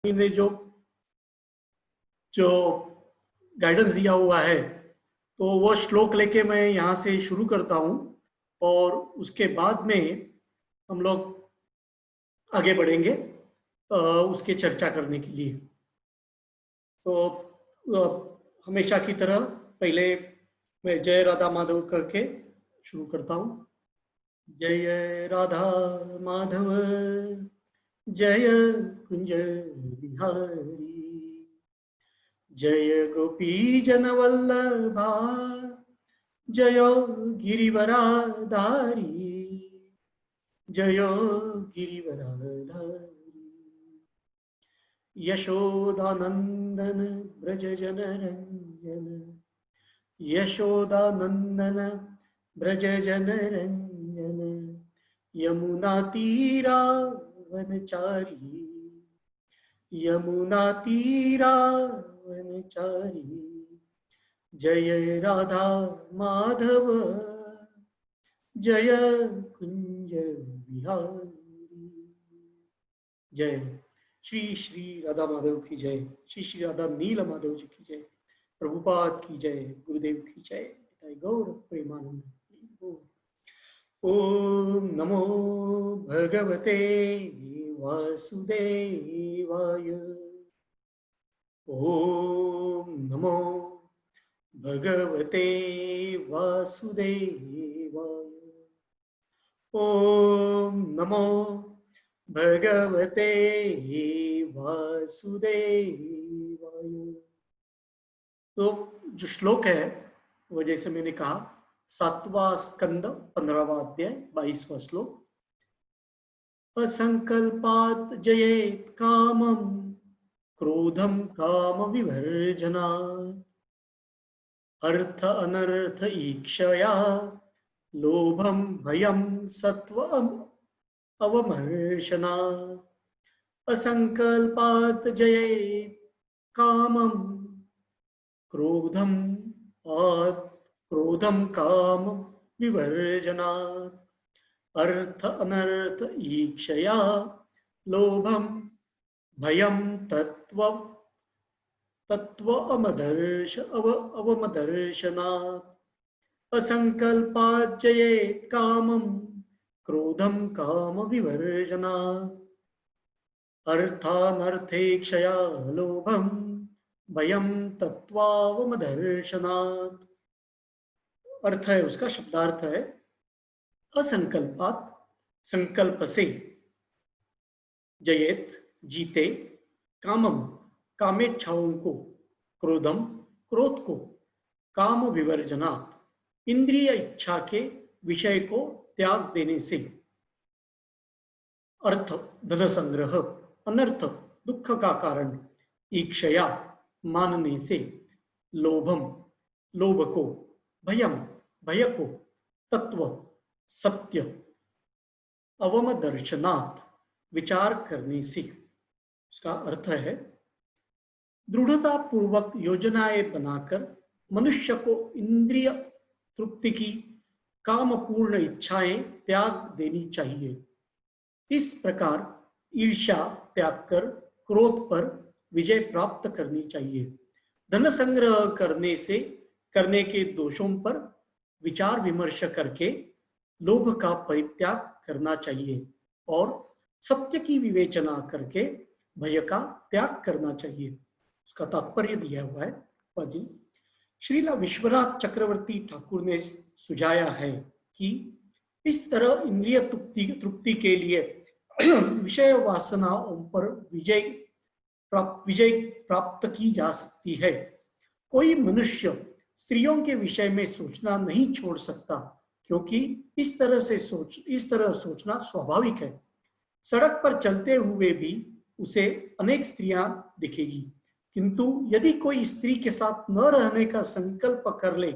ने जो जो गाइडेंस दिया हुआ है तो वो श्लोक लेके मैं यहाँ से शुरू करता हूँ और उसके बाद में हम लोग आगे बढ़ेंगे उसके चर्चा करने के लिए। तो हमेशा की तरह पहले मैं जय राधा माधव करके शुरू करता हूँ। जय राधा माधव जय कुंज बिहारी, जय गोपी जन वल्लभा जय गिरिवराधारी, जय गिरिवराधारी। यशोदानंदन ब्रज जन रंजन, यशोदानंदन ब्रज जन रंजन, यमुना तीरा वनचारी, यमुना तीरा वनचारी, जय राधा माधव जय कुंज बिहारी। जय श्री श्री राधा माधव की जय, श्री श्री राधा नील माधव जी की जय, प्रभुपाद की जय, गुरुदेव की जय, गौर प्रेमानंद। ओम नमो भगवते वासुदेवाय, ओम नमो भगवते वासुदेवाय, ओम नमो भगवते वासुदेवाय। तो जो श्लोक है वो जैसे मैंने कहा 7वां स्कंद 15वां अध्याय 22वां श्लोक। असंकल्पात् जयेत् कामं क्रोधं काम विवर्जनात्, अर्थ अनर्थ ईक्षया लोभं भयं सत्व अवमर्शनात्। असंकल्पात् जयेत् कामं क्रोधं काम विवर्जनात्, अर्थ अनर्थ ईक्षया लोभं भयं तत्व अवमदर्शनात्। असंकल्पात् जयेत् कामं क्रोधं काम विवर्जनात्, अर्थानर्थेक्षया लोभं भयं तत्वावमदर्शनात्। अर्थ है उसका, शब्दार्थ है असंकल्पात संकल्प से, जयेत जीते, कामम कामेच्छाओं को, क्रोधम क्रोध को, काम विवर्जनात् इंद्रिय इच्छा के विषय को त्याग देने से, अर्थ धन संग्रह, अनर्थ दुख का कारण, ईक्षया मानने से, लोभम लोभ को, भयम भय को, तत्व सत्य, अवमदर्शनात् विचार करने से। उसका अर्थ है दृढ़ता पूर्वक योजनाएं बनाकर मनुष्य को इंद्रिय तृप्ति की कामपूर्ण इच्छाएं त्याग देनी चाहिए। इस प्रकार ईर्ष्या त्याग कर क्रोध पर विजय प्राप्त करनी चाहिए। धन संग्रह करने के दोषों पर विचार विमर्श करके लोभ का परित्याग करना चाहिए और सत्य की विवेचना करके भय का त्याग करना चाहिए। उसका तात्पर्य दिया हुआ है जी। श्रीला विश्वनाथ चक्रवर्ती ठाकुर ने सुझाया है कि इस तरह इंद्रिय तृप्ति के लिए विषय वासनाओं पर विजय प्राप्त की जा सकती है। कोई मनुष्य स्त्रियों के विषय में सोचना नहीं छोड़ सकता, क्योंकि इस तरह सोचना स्वाभाविक है। सड़क पर चलते हुए भी उसे अनेक स्त्रियां दिखेगी, किंतु यदि कोई स्त्री के साथ न रहने का संकल्प कर ले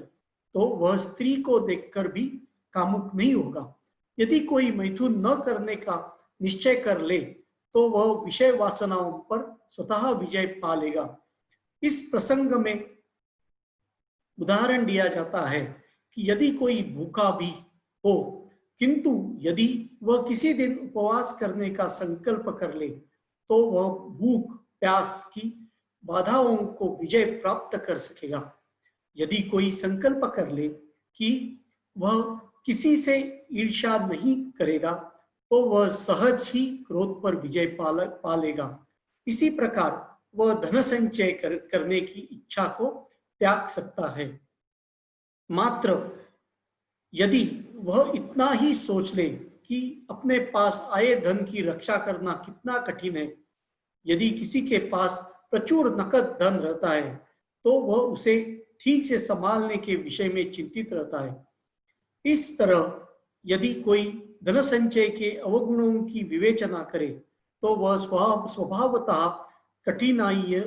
तो वह स्त्री को देखकर भी कामुक नहीं होगा। यदि कोई मैथुन न करने का निश्चय कर ले तो वह विषय वासनाओं पर स्वतः विजय पा लेगा। इस प्रसंग में उदाहरण दिया जाता है कि यदि कोई भूखा भी हो, किंतु यदि वह किसी दिन उपवास करने का संकल्प कर ले तो वह भूख प्यास की बाधाओं को विजय प्राप्त कर सकेगा। यदि कोई संकल्प कर ले कि वह किसी से ईर्ष्या नहीं करेगा तो वह सहज ही क्रोध पर विजय पा लेगा। इसी प्रकार वह धन संचय करने की इच्छा को त्याग सकता है। मात्र यदि वह इतना ही सोच ले कि अपने पास आए धन की रक्षा करना कितना कठिन है, यदि किसी के पास प्रचुर नकद धन रहता है तो वह उसे ठीक से संभालने के विषय में चिंतित रहता है। इस तरह यदि कोई धन संचय के अवगुणों की विवेचना करे तो वह स्वभावतः कठिनाई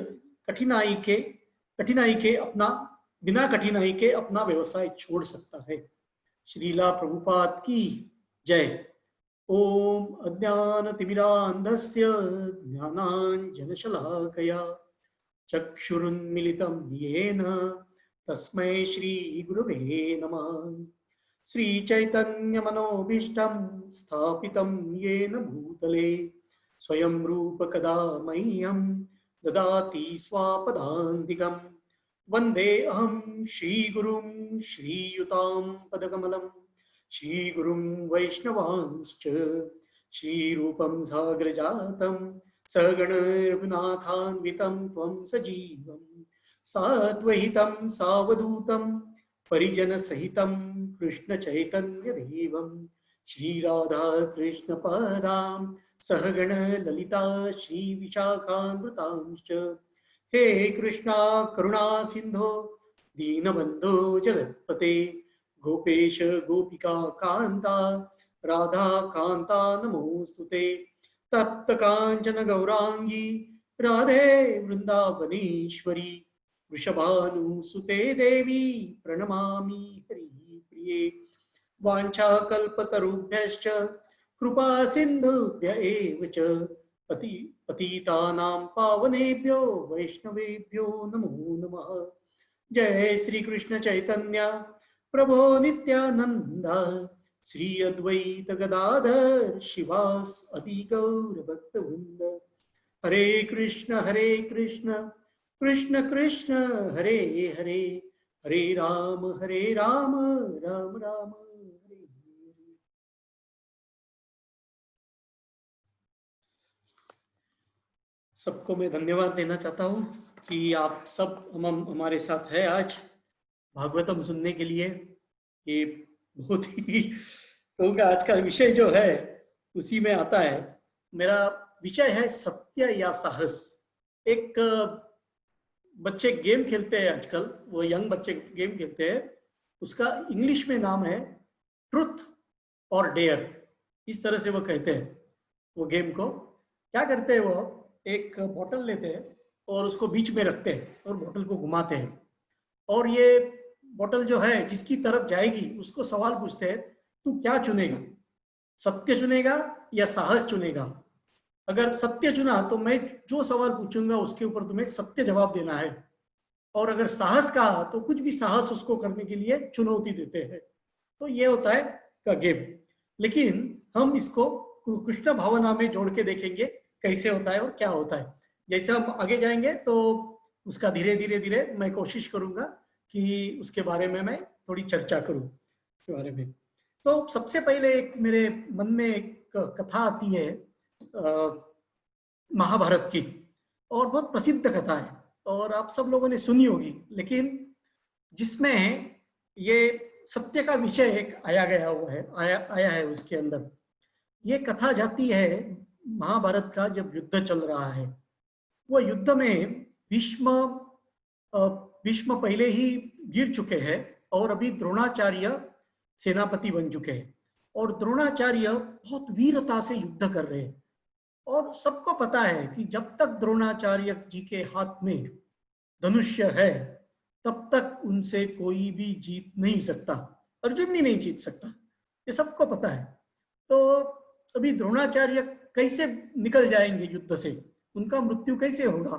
कठिनाई के कठिनाई के अपना बिना कठिनाई के अपना व्यवसाय छोड़ सकता है। श्रीला प्रभुपाद की जय। ओम अज्ञानतिमिरान्धस्य ज्ञानाञ्जनशलाकया चक्षुरुन्मिलितं येन तस्मै श्रीगुरवे नमः। श्रीचैतन्यमनोभीष्टं स्थापितं येन भूतले स्वयं रूप कदा मह्यं ददाति स्वापदान्तिकम्। वन्दे अहं श्रीगुरुं श्रीयुतां पदकमलं श्रीगुरुं वैष्णवांश्च श्रीरूपं साग्रजातं सगण रघुनाथान्वितं त्वं सजीवं साद्वैतं सावधूतं परिजनसहितं कृष्ण चैतन्य देवं श्रीराधा कृष्ण पदां सहगण ललिता श्री विशाखान्वितांश्च। हे कृष्णा करुणा सिंधो दीनबंधो जगत्पते गोपेश गोपिका कांता राधा कांता नमोस्तुते। तप्त कांचन गौरांगी राधे वृंदावनेश्वरी वृषभानुसुते देवी प्रणमामि हरिप्रिये। वाञ्छाकल्पतरुभ्यश्च कृपा सिन्धुभ्य एव च पतितानां पावनेभ्यो वैष्णवेभ्यो नमो नमः। जय श्री कृष्ण चैतन्य प्रभो नित्यानंद श्री अद्वैत गदाधर शिवास अति गौर भक्तवृंद। हरे कृष्ण कृष्ण कृष्ण हरे हरे हरे राम राम राम हरे हरे। सबको मैं धन्यवाद देना चाहता हूँ कि आप सब हमारे साथ है आज भागवतम सुनने के लिए। ये बहुत ही कहूँगा आज का विषय जो है उसी में आता है। मेरा विषय है सत्य या साहस। एक बच्चे गेम खेलते हैं आजकल, वो यंग बच्चे गेम खेलते हैं, उसका इंग्लिश में नाम है ट्रुथ और डेयर, इस तरह से वो कहते हैं। वो गेम को क्या करते हैं, वो एक बोतल लेते हैं और उसको बीच में रखते हैं और बोतल को घुमाते हैं, और ये बोतल जो है जिसकी तरफ जाएगी उसको सवाल पूछते हैं, तू क्या चुनेगा, सत्य चुनेगा या साहस चुनेगा? अगर सत्य चुना तो मैं जो सवाल पूछूंगा उसके ऊपर तुम्हें सत्य जवाब देना है, और अगर साहस कहा तो कुछ भी साहस उसको करने के लिए चुनौती देते हैं। तो ये होता है का गेम। लेकिन हम इसको कृष्ण भावना में जोड़ के देखेंगे कैसे होता है और क्या होता है। जैसे हम आगे जाएंगे तो उसका धीरे धीरे मैं कोशिश करूंगा कि उसके बारे में मैं थोड़ी चर्चा करूं उसके बारे में। तो सबसे पहले एक मेरे मन में एक कथा आती है महाभारत की, और बहुत प्रसिद्ध कथा है और आप सब लोगों ने सुनी होगी, लेकिन जिसमें ये सत्य का विषय एक आया है उसके अंदर। ये कथा जाती है महाभारत का जब युद्ध चल रहा है। वो युद्ध में भीष्म पहले ही गिर चुके हैं और अभी द्रोणाचार्य सेनापति बन चुके हैं, और द्रोणाचार्य बहुत वीरता से युद्ध कर रहे हैं। और सबको पता है कि जब तक द्रोणाचार्य जी के हाथ में धनुष्य है तब तक उनसे कोई भी जीत नहीं सकता, अर्जुन भी नहीं जीत सकता, ये सबको पता है। तो अभी द्रोणाचार्य कैसे निकल जाएंगे युद्ध से, उनका मृत्यु कैसे होगा,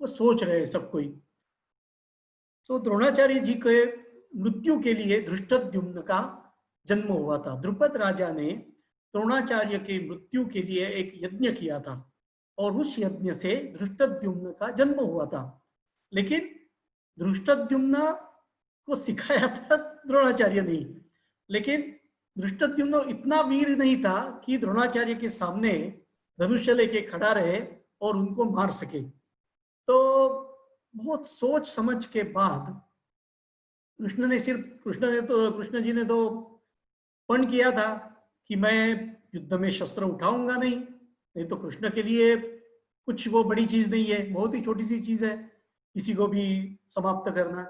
वो सोच रहे हैं सब कोई। तो द्रोणाचार्य जी के मृत्यु के लिए धृष्टद्युम्न का जन्म हुआ था। द्रुपद राजा ने द्रोणाचार्य के मृत्यु के लिए एक यज्ञ किया था, और उस यज्ञ से धृष्टद्युम्न का जन्म हुआ था। लेकिन धृष्टद्युम्न को सिखाया था द्रोणाचार्य ने, लेकिन धृष्टद्युम्न इतना वीर नहीं था कि द्रोणाचार्य के सामने धनुष्य लेके खड़ा रहे और उनको मार सके। तो बहुत सोच समझ के बाद कृष्ण जी ने तो पण किया था कि मैं युद्ध में शस्त्र उठाऊंगा नहीं, नहीं तो कृष्ण के लिए कुछ वो बड़ी चीज नहीं है, बहुत ही छोटी सी चीज है किसी को भी समाप्त करना।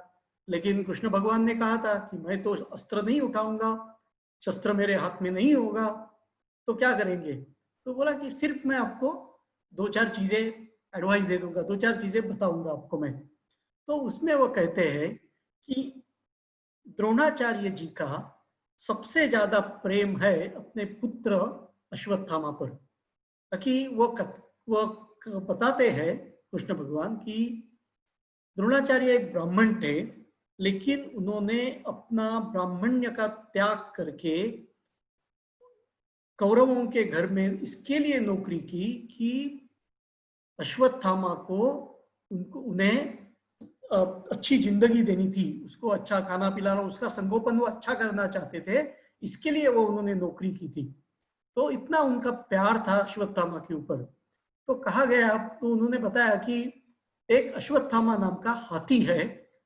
लेकिन कृष्ण भगवान ने कहा था कि मैं तो अस्त्र नहीं उठाऊंगा, शस्त्र मेरे हाथ में नहीं होगा, तो क्या करेंगे? तो बोला कि सिर्फ मैं आपको दो चार चीजें एडवाइस दे दूंगा, दो चार चीजें बताऊंगा आपको मैं। तो उसमें वो कहते हैं कि द्रोणाचार्य जी का सबसे ज्यादा प्रेम है अपने पुत्र अश्वत्थामा पर। ताकि वो बताते हैं कृष्ण भगवान कि द्रोणाचार्य एक ब्राह्मण थे, लेकिन उन्होंने अपना ब्राह्मण्य का त्याग करके कौरवों के घर में इसके लिए नौकरी की कि अश्वत्थामा को उन्हें अच्छी जिंदगी देनी थी, उसको अच्छा खाना पिलाना, उसका संगोपन वो अच्छा करना चाहते थे, इसके लिए वो उन्होंने नौकरी की थी। तो इतना उनका प्यार था अश्वत्थामा के ऊपर। तो कहा गया, तो उन्होंने बताया कि एक अश्वत्थामा नाम का हाथी है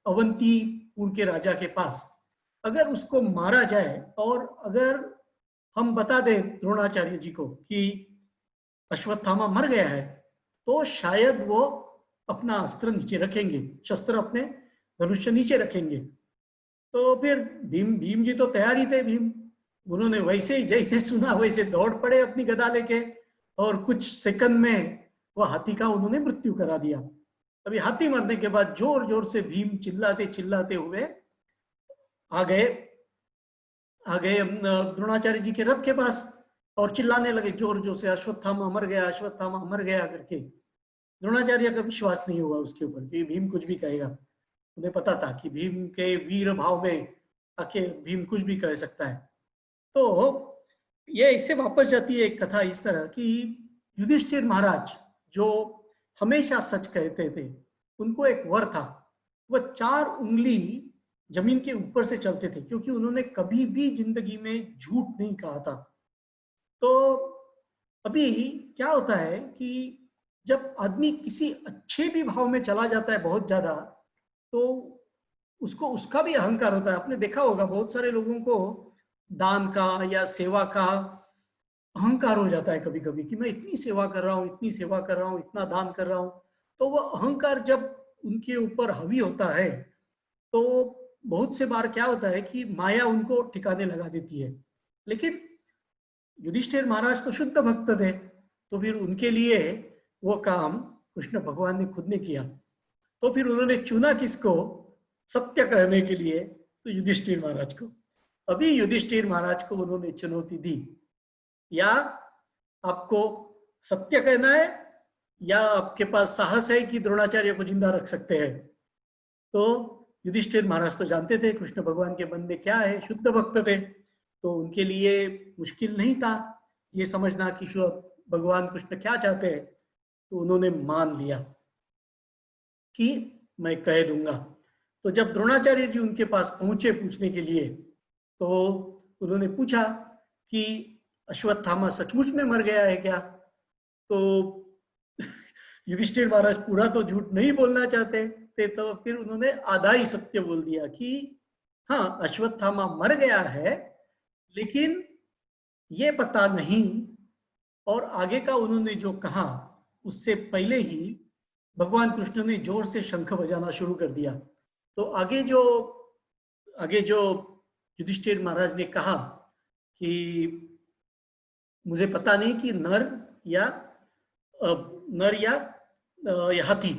अवंतीपुर के राजा के पास, अगर उसको मारा जाए और अगर हम बता दें द्रोणाचार्य जी को कि अश्वत्थामा मर गया है, तो शायद वो अपना अस्त्र नीचे रखेंगे, शस्त्र अपने धनुष्य नीचे रखेंगे। तो फिर भीम जी तो तैयार ही थे। भीम उन्होंने वैसे ही जैसे सुना वैसे दौड़ पड़े अपनी गदा लेके, और कुछ सेकंड में वो हाथी का उन्होंने मृत्यु करा दिया। अभी हाथी मरने के बाद जोर जोर से भीम चिल्लाते चिल्लाते हुए आ गए द्रोणाचार्य जी के रथ के पास, और चिल्लाने लगे जोर जोर से, अश्वत्थामा मर गया, अश्वत्थामा मर गया करके। द्रोणाचार्य का विश्वास नहीं हुआ उसके ऊपर कि भीम कुछ भी कहेगा। उन्हें पता था कि भीम के वीर भाव में आके भीम कुछ भी कह सकता है। तो ये इससे वापस जाती है एक कथा इस तरह कि युधिष्ठिर महाराज जो हमेशा सच कहते थे, उनको एक वर था, वह 4 उंगली जमीन के ऊपर से चलते थे, क्योंकि उन्होंने कभी भी जिंदगी में झूठ नहीं कहा था। तो अभी क्या होता है कि जब आदमी किसी अच्छे भी भाव में चला जाता है बहुत ज्यादा, तो उसको उसका भी अहंकार होता है। आपने देखा होगा बहुत सारे लोगों को दान का या सेवा का अहंकार हो जाता है कभी कभी, कि मैं इतनी सेवा कर रहा हूँ, इतनी सेवा कर रहा हूँ, इतना दान कर रहा हूँ। तो वो अहंकार जब उनके ऊपर हावी होता है, तो बहुत से बार क्या होता है कि माया उनको ठिकाने लगा देती है। लेकिन युधिष्ठिर महाराज तो शुद्ध भक्त थे, तो फिर उनके लिए वो काम कृष्ण भगवान ने खुद ने किया। तो फिर उन्होंने चुना किसको सत्य कहने के लिए? तो युधिष्ठिर महाराज को। अभी युधिष्ठिर महाराज को उन्होंने चुनौती दी, या आपको सत्य कहना है, या आपके पास साहस है कि द्रोणाचार्य को जिंदा रख सकते हैं? तो युधिष्ठिर महाराज तो जानते थे कृष्ण भगवान के मन में क्या है, शुद्ध भक्त थे, तो उनके लिए मुश्किल नहीं था ये समझना कि भगवान कृष्ण क्या चाहते हैं। तो उन्होंने मान लिया कि मैं कह दूंगा। तो जब द्रोणाचार्य जी उनके पास पहुंचे पूछने के लिए, तो उन्होंने पूछा कि अश्वत्थामा सचमुच में मर गया है क्या? तो युधिष्ठिर महाराज पूरा तो झूठ नहीं बोलना चाहते थे, तो फिर उन्होंने आधा ही सत्य बोल दिया कि हाँ, अश्वत्थामा मर गया है, लेकिन ये पता नहीं। और आगे का उन्होंने जो कहा, उससे पहले ही भगवान कृष्ण ने जोर से शंख बजाना शुरू कर दिया। तो आगे जो युधिष्ठिर महाराज ने कहा कि मुझे पता नहीं कि नर या हाथी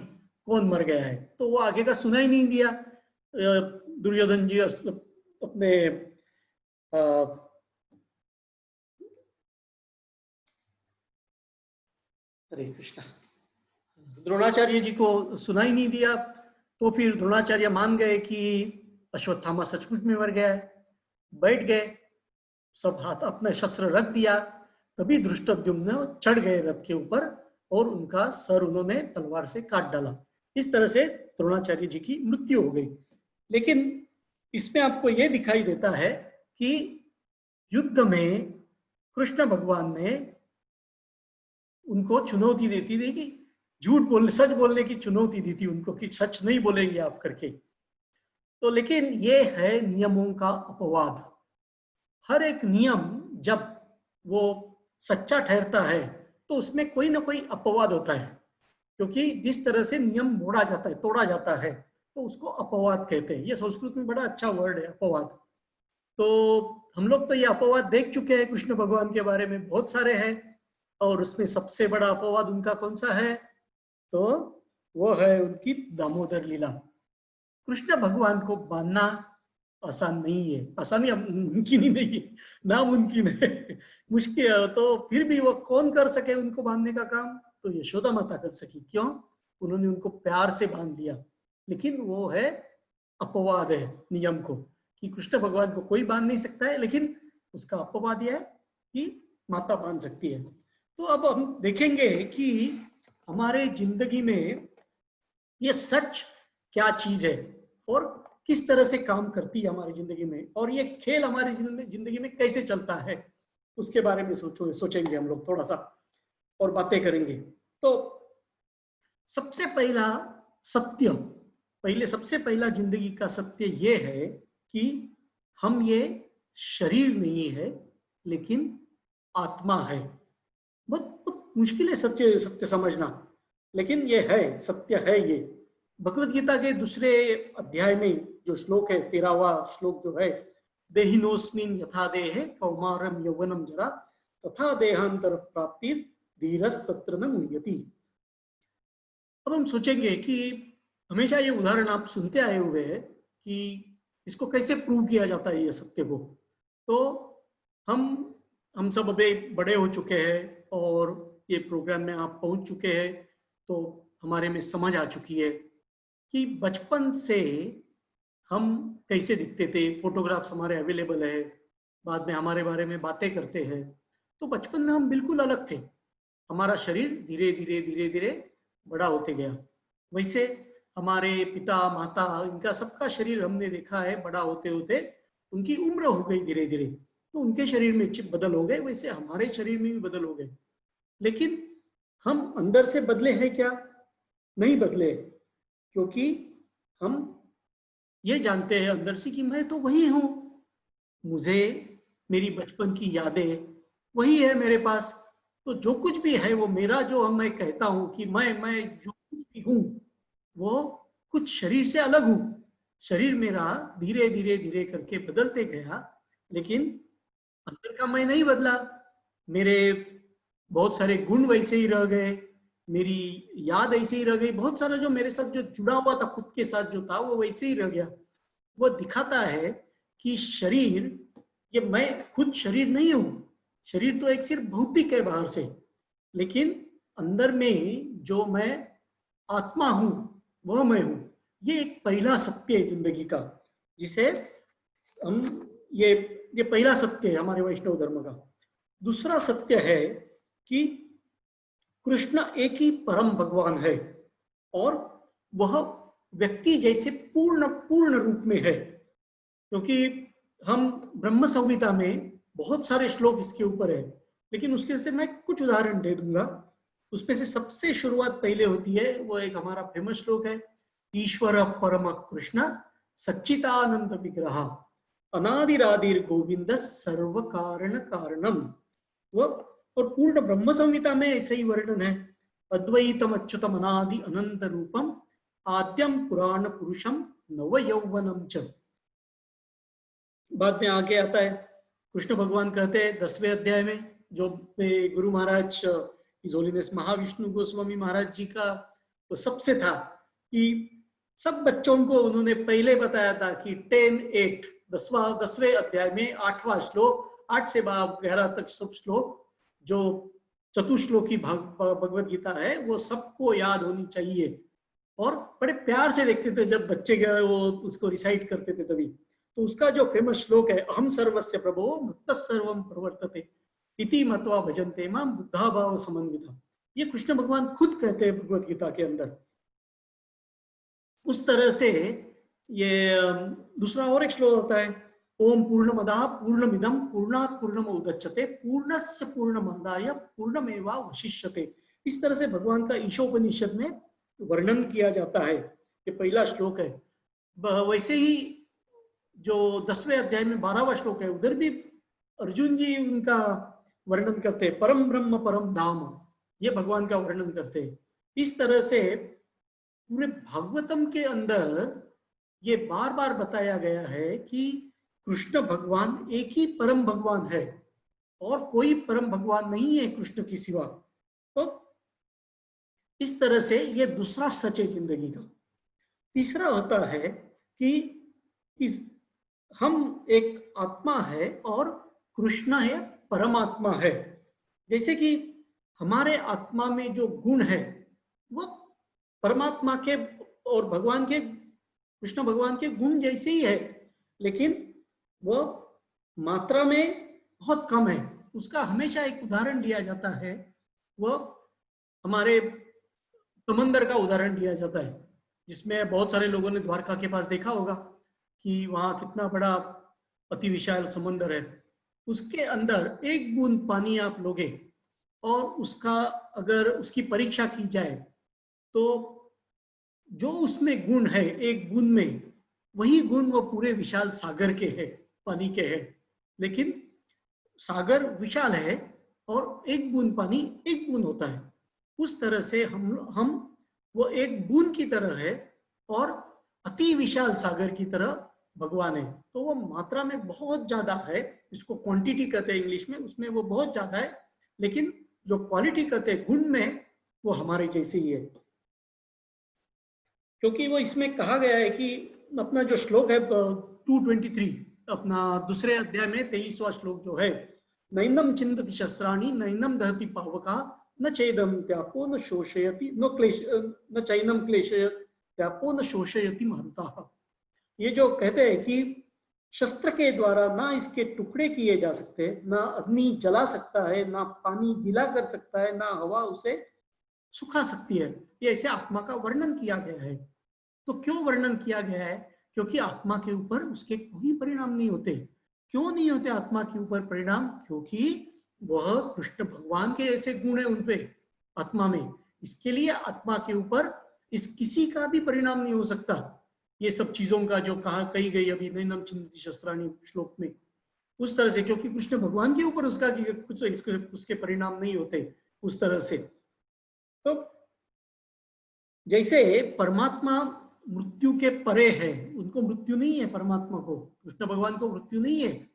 कौन मर गया है, तो वो आगे का सुना ही नहीं दिया। दुर्योधन जी अपने हरे कृष्णा, द्रोणाचार्य जी को सुना ही नहीं दिया। तो फिर द्रोणाचार्य मान गए कि अश्वत्थामा सचमुच में मर गया है, बैठ गए, सब हाथ अपने शस्त्र रख दिया। तभी धृष्टद्युम्न चढ़ गए रथ के ऊपर और उनका सर उन्होंने तलवार से काट डाला। इस तरह से द्रोणाचार्य जी की मृत्यु हो गई। लेकिन इसमें आपको यह दिखाई देता है कि युद्ध में कृष्ण भगवान ने उनको चुनौती देती थी कि झूठ बोलने, सच बोलने की चुनौती दी थी उनको कि सच नहीं बोलेंगे आप करके। तो लेकिन ये है नियमों का अपवाद। हर एक नियम जब वो सच्चा ठहरता है तो उसमें कोई ना कोई अपवाद होता है, क्योंकि जिस तरह से नियम मोड़ा जाता है, तोड़ा जाता है, तो उसको अपवाद कहते हैं। ये संस्कृत में बड़ा अच्छा वर्ड है, अपवाद। तो हम लोग तो ये अपवाद देख चुके हैं कृष्ण भगवान के बारे में, बहुत सारे हैं। और उसमें सबसे बड़ा अपवाद उनका कौन सा है? तो वो है उनकी दामोदर लीला। कृष्ण भगवान को बांधना आसान नहीं है, आसानी मुमकिन ही नहीं है, नामुमकिन है, मुश्किल है। तो फिर भी वो कौन कर सके उनको बांधने का काम? तो यशोदा माता कर सकी। क्यों? उन्होंने उनको प्यार से बांध दिया। लेकिन वो है अपवाद है नियम को, कि कृष्ण भगवान को कोई बांध नहीं सकता है, लेकिन उसका अपवाद यह है कि माता बांध सकती है। तो अब हम देखेंगे कि हमारे जिंदगी में ये सच क्या चीज है और किस तरह से काम करती है हमारी जिंदगी में, और ये खेल हमारी जिंदगी में कैसे चलता है, उसके बारे में सोचेंगे हम लोग थोड़ा सा और बातें करेंगे। तो सबसे पहला सत्य, सबसे पहला जिंदगी का सत्य ये है कि हम ये शरीर नहीं है लेकिन आत्मा है। बहुत मुश्किल है सत्य सत्य समझना, लेकिन ये है, सत्य है ये। भगवत गीता के दूसरे अध्याय में जो श्लोक है, 13वां श्लोक जो है, देहिनोस्मिन यथा देहे कौमारम यौवनम जरा तथा देहांतर प्राप्ति धीरस तत्र न मुह्यति। अब हम सोचेंगे कि हमेशा ये उदाहरण आप सुनते आए हुए हैं कि इसको कैसे प्रूव किया जाता है ये सत्य को। तो हम सब अभी बड़े हो चुके हैं और ये प्रोग्राम में आप पहुंच चुके हैं, तो हमारे में समझ आ चुकी है कि बचपन से हम कैसे दिखते थे। फोटोग्राफ्स हमारे अवेलेबल है, बाद में हमारे बारे में बातें करते हैं। तो बचपन में हम बिल्कुल अलग थे, हमारा शरीर धीरे धीरे धीरे धीरे बड़ा होते गया। वैसे हमारे पिता माता, इनका सबका शरीर हमने देखा है बड़ा होते होते उनकी उम्र हो गई धीरे धीरे, तो उनके शरीर में बदल हो गए, वैसे हमारे शरीर में भी बदल हो गए। लेकिन हम अंदर से बदले हैं क्या? नहीं बदले, क्योंकि हम ये जानते हैं अंदर से कि मैं तो वही हूं, मुझे मेरी बचपन की यादें वही है मेरे पास। तो जो कुछ भी है वो मेरा, जो मैं कहता हूं कि मैं जो कुछ भी हूं वो कुछ शरीर से अलग हूं। शरीर मेरा धीरे धीरे धीरे करके बदलते गया, लेकिन अंदर का मैं नहीं बदला। मेरे बहुत सारे गुण वैसे ही रह गए, मेरी याद ऐसे ही रह गई, बहुत सारा जो मेरे साथ जो जुड़ा हुआ था खुद के साथ जो था वो वैसे ही रह गया। वो दिखाता है कि शरीर, ये मैं खुद शरीर नहीं हूं। शरीर तो एक सिर्फ भौतिक है बाहर से, लेकिन अंदर में जो मैं आत्मा हूं वह मैं हूं। ये एक पहला सत्य है जिंदगी का, जिसे हम ये पहला सत्य है हमारे वैष्णव धर्म का। दूसरा सत्य है कि कृष्ण एक ही परम भगवान है और वह व्यक्ति जैसे पूर्ण पूर्ण रूप में है। क्योंकि हम ब्रह्म संहिता में बहुत सारे श्लोक इसके ऊपर है, लेकिन उसके से मैं कुछ उदाहरण दे दूंगा। उसमें से सबसे शुरुआत पहले होती है, वो एक हमारा फेमस श्लोक है, ईश्वर परम कृष्ण सच्चिदानंद विग्रह अनादिरादिर गोविंद सर्व कारण कारणम। वो और पूर्ण ब्रह्म संहिता में ऐसा ही वर्णन है, अद्वैतम अच्युतम अनादि अनंत रूपम आद्यम पुराण पुरुषम नव यौवनम च। बाद में आगे आता है, कृष्ण भगवान कहते हैं 10वें अध्याय में, जो गुरु महाराज इजोलिनेस महाविष्णु गोस्वामी महाराज जी का तो सबसे था कि सब बच्चों को उन्होंने पहले बताया था कि 10-8 10वें अध्याय में 8वां श्लोक, 8 से 11 तक सब श्लोक जो चतुश्लोकी भगवत गीता है वो सबको याद होनी चाहिए। और बड़े प्यार से देखते थे जब बच्चे गए वो उसको रिसाइट करते थे तभी। तो उसका जो फेमस श्लोक है, अहम सर्वस्य प्रभो मत्तः सर्वं प्रवर्तते इति मत्वा भजन्ते मां बुद्धा भाव समन्विता। ये कृष्ण भगवान खुद कहते हैं भगवत गीता के अंदर। उस तरह से ये दूसरा और एक श्लोक होता है, ओम पूर्णमदः पूर्णमिदं पूर्णात् पूर्णमुदच्यते पूर्णस्य पूर्णमादाय पूर्णमेवावशिष्यते। इस तरह से भगवान का ईशोपनिषद में वर्णन किया जाता है। ये पहला श्लोक है। वैसे ही जो 10वें अध्याय में 12वां श्लोक है, उधर भी अर्जुन जी उनका वर्णन करते हैं, परम ब्रह्म परम धाम, ये भगवान का वर्णन करते हैं। इस तरह से पूरे भागवतम के अंदर ये बार बार बताया गया है कि कृष्ण भगवान एक ही परम भगवान है और कोई परम भगवान नहीं है कृष्ण के सिवा। तो इस तरह से ये दूसरा सच है जिंदगी का। तीसरा होता है कि हम एक आत्मा है और कृष्ण है परमात्मा है। जैसे कि हमारे आत्मा में जो गुण है वो परमात्मा के और भगवान के, कृष्ण भगवान के गुण जैसे ही है, लेकिन वो मात्रा में बहुत कम है। उसका हमेशा एक उदाहरण दिया जाता है, वो हमारे समंदर का उदाहरण दिया जाता है, जिसमें बहुत सारे लोगों ने द्वारका के पास देखा होगा कि वहाँ कितना बड़ा अति विशाल समंदर है। उसके अंदर एक बूंद पानी आप लोगे और उसका अगर उसकी परीक्षा की जाए तो जो उसमें गुण है एक बूंद में, वही गुण वो पूरे विशाल सागर के है, पानी के है। लेकिन सागर विशाल है और एक बूंद पानी एक बूंद होता है। उस तरह से हम वो एक बूंद की तरह है और अति विशाल सागर की तरह भगवान है। तो वो मात्रा में बहुत ज्यादा है, इसको क्वांटिटी कहते हैं इंग्लिश में, उसमें वो बहुत ज्यादा है, लेकिन जो क्वालिटी कहते हैं गुण में, वो हमारे जैसे ही है। क्योंकि वो इसमें कहा गया है कि अपना जो श्लोक है 223, अपना दूसरे अध्याय में 23वां श्लोक जो है, नैनम चिंतति शस्त्राणि नैनम दहति पावका न चेदम त्यापो न शोषयति न चैनम क्लेशयत त्यापो न शोषयति महंता। ये जो कहते हैं कि शस्त्र के द्वारा ना इसके टुकड़े किए जा सकते, ना अग्नि जला सकता है, ना पानी गीला कर सकता है, ना हवा उसे सुखा सकती है, ये ऐसे आत्मा का वर्णन किया गया है। तो क्यों वर्णन किया गया है? क्योंकि आत्मा के ऊपर उसके कोई परिणाम नहीं होते। क्यों नहीं होते आत्मा के ऊपर परिणाम? क्योंकि वह कृष्ण भगवान के ऐसे गुण है उनपे आत्मा में, इसके लिए आत्मा के ऊपर इस किसी का भी परिणाम नहीं हो सकता। ये सब चीजों का जो कही गई अभी नैनम चिंतति शस्त्राणि श्लोक में, उस तरह से, क्योंकि कृष्ण भगवान के ऊपर उसका कुछ उसके परिणाम नहीं होते उस तरह से। तो जैसे परमात्मा मृत्यु के परे है, उनको मृत्यु नहीं है, परमात्मा को, कृष्ण भगवान को मृत्यु नहीं है,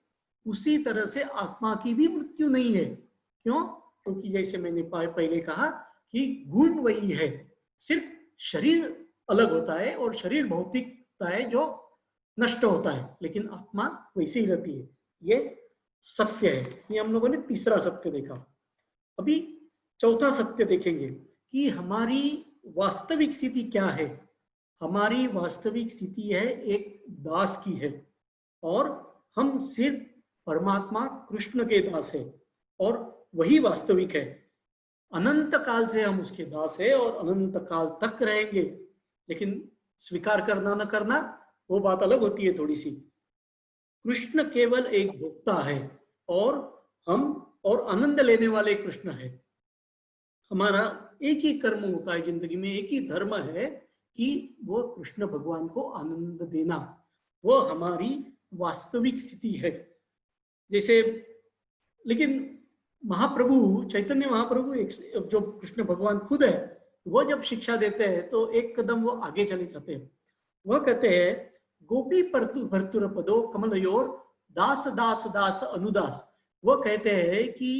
उसी तरह से आत्मा की भी मृत्यु नहीं है। क्यों? क्योंकि जैसे मैंने पहले कहा कि गुण वही है, सिर्फ शरीर अलग होता है और शरीर भौतिक होता है जो नष्ट होता है, लेकिन आत्मा वैसे ही रहती है। ये सत्य है। ये हम लोगों ने तीसरा सत्य देखा। अभी चौथा सत्य देखेंगे कि हमारी वास्तविक स्थिति क्या है। हमारी वास्तविक स्थिति है एक दास की है, और हम सिर्फ परमात्मा कृष्ण के दास है, और वही वास्तविक है। अनंत काल से हम उसके दास है और अनंत काल तक रहेंगे। लेकिन स्वीकार करना न करना वो बात अलग होती है थोड़ी सी। कृष्ण केवल एक भोक्ता है और हम और आनंद लेने वाले कृष्ण है। हमारा एक ही कर्म होता है जिंदगी में, एक ही धर्म है कि वो कृष्ण भगवान को आनंद देना। वो हमारी वास्तविक स्थिति है। जैसे, लेकिन महाप्रभु चैतन्य महाप्रभु जो कृष्ण भगवान खुद है, वो जब शिक्षा देते हैं तो एक कदम वो आगे चले जाते हैं। वह कहते हैं, गोपी भर्तुर पदो कमलयोर दास दास दास अनुदास। वो कहते हैं कि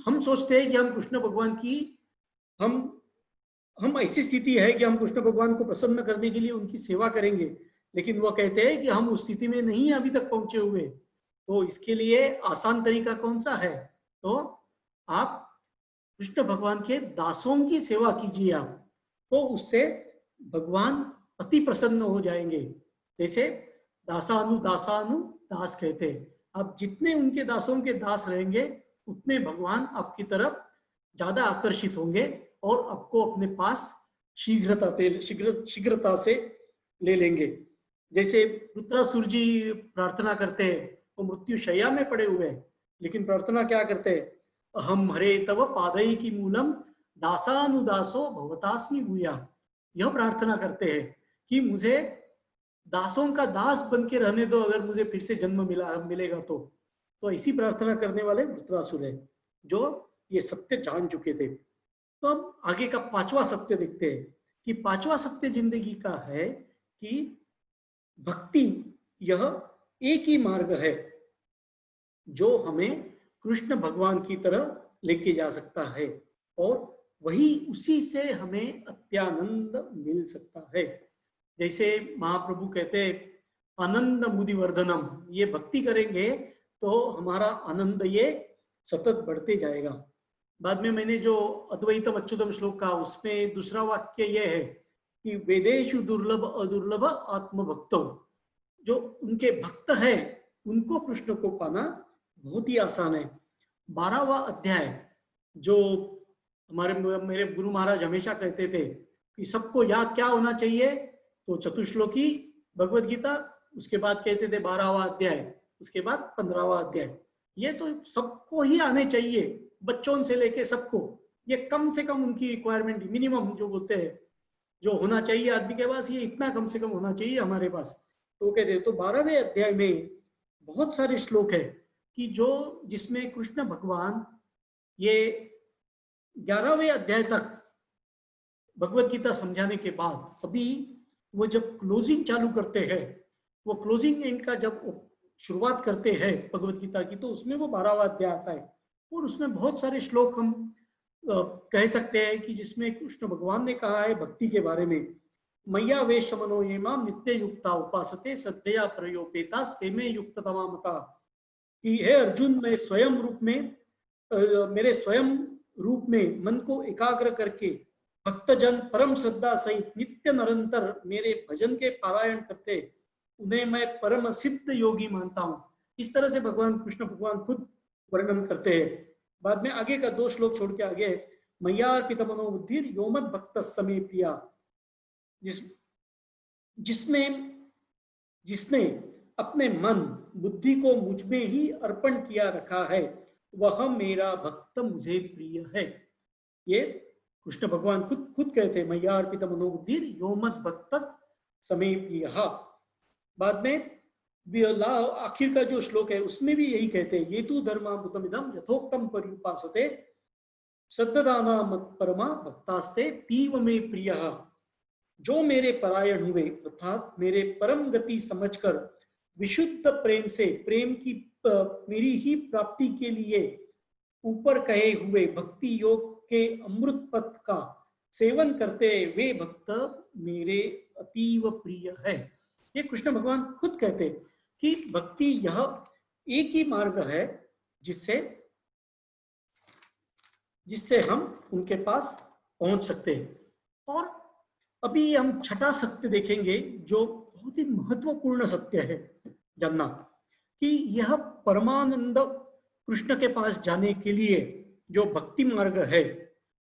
हम सोचते हैं कि हम कृष्ण भगवान की हम ऐसी स्थिति है कि हम कृष्ण भगवान को प्रसन्न करने के लिए उनकी सेवा करेंगे, लेकिन वो कहते हैं कि हम उस स्थिति में नहीं अभी तक पहुंचे हुए। तो इसके लिए आसान तरीका कौन सा है? तो आप कृष्ण भगवान के दासों की सेवा कीजिए आप, तो उससे भगवान अति प्रसन्न हो जाएंगे। जैसे दासानु दास कहते हैं, आप जितने उनके दासों के दास रहेंगे उतने भगवान आपकी तरफ ज्यादा आकर्षित होंगे और आपको अपने पास शीघ्रता से ले लेंगे। जैसे वृत्रासुर जी प्रार्थना करते हैं, वो मृत्यु शैया में पड़े हुए हैं, लेकिन प्रार्थना क्या करते हैं, अहम हरे तव पादई की मूलम दासानुदासो भवतास्मि भूया। यह प्रार्थना करते हैं कि मुझे दासों का दास बन के रहने दो, अगर मुझे फिर से जन्म मिलेगा तो ऐसी प्रार्थना करने वाले वृत्रासुर है जो ये सत्य जान चुके थे। तो अब आगे का पांचवा सत्य देखते हैं कि पांचवा सत्य जिंदगी का है कि भक्ति यह एक ही मार्ग है जो हमें कृष्ण भगवान की तरह लेके जा सकता है, और वही उसी से हमें अत्यानंद मिल सकता है। जैसे महाप्रभु कहते हैं आनंद मुदिवर्धनम, ये भक्ति करेंगे तो हमारा आनंद ये सतत बढ़ते जाएगा। बाद में मैंने जो अद्वैतम अच्युतम श्लोक का, उसमें दूसरा वाक्य ये है कि वेदेशु दुर्लभ अदुर्लभ आत्मभक्तो, जो उनके भक्त है उनको कृष्ण को पाना बहुत ही आसान है। 12वां अध्याय जो हमारे मेरे गुरु महाराज हमेशा कहते थे कि सबको याद क्या होना चाहिए, तो चतुश्लोकी भगवद गीता, उसके बाद कहते थे 12वां अध्याय, उसके बाद 15वां अध्याय। ये तो सबको ही आने चाहिए, बच्चों से लेके सबको। ये कम से कम उनकी रिक्वायरमेंट, मिनिमम जो बोलते हैं जो होना चाहिए आदमी के पास, ये इतना कम से कम होना चाहिए हमारे पास। तो कहते हैं तो 12वें अध्याय में बहुत सारे श्लोक है कि जो जिसमें कृष्ण भगवान ये 11वें अध्याय तक भगवत गीता समझाने के बाद अभी वो जब क्लोजिंग चालू करते हैं, वो क्लोजिंग एंड का जब शुरुआत करते हैं भगवत गीता की, तो उसमें वो 12वां अध्याय आता है और उसमें बहुत सारे श्लोक हम कह सकते हैं कि जिसमें कृष्ण भगवान ने कहा है भक्ति के बारे में, मैया वेश मनो ये माम नित्य युक्ता उपासते सद्या प्रयोपेता स्तेमे युक्त तमामता, कि हे अर्जुन मैं स्वयं रूप में मेरे स्वयं रूप में मन को एकाग्र करके भक्तजन परम श्रद्धा सहित नित्य निरंतर मेरे भजन के पारायण करते, उन्हें मैं परम सिद्ध योगी मानता हूं। इस तरह से भगवान कृष्ण भगवान खुद वर्णन करते हैं। बाद में आगे का 2 श्लोक छोड़ के आगे, मय्यार्पित मनोबुद्धि यो मद भक्त समे प्रिया, जिसने अपने मन बुद्धि को मुझ में ही अर्पण किया रखा है, वह मेरा भक्त मुझे प्रिय है। ये कृष्ण भगवान खुद कहते हैं, मैया अर्पित मनोबुद्धि यो मद भक्त समे प्रिय। बाद में आखिर का जो श्लोक है उसमें भी यही कहते हैं, ये तू धर्मामृतम इदम यथोक्तम पर्युपासते श्रद्धाना मत परमा भक्तास्ते तीव में प्रिय। जो मेरे परायण हुए अर्थात मेरे परम गति समझकर विशुद्ध प्रेम से प्रेम की मेरी ही प्राप्ति के लिए ऊपर कहे हुए भक्ति योग के अमृत पथ का सेवन करते, वे भक्त मेरे अतीव प्रिय है। ये कृष्ण भगवान खुद कहते कि भक्ति यह एक ही मार्ग है जिससे हम उनके पास पहुंच सकते हैं। और अभी हम छठा सत्य देखेंगे जो बहुत ही महत्वपूर्ण सत्य है जानना, कि यह परमानंद कृष्ण के पास जाने के लिए जो भक्ति मार्ग है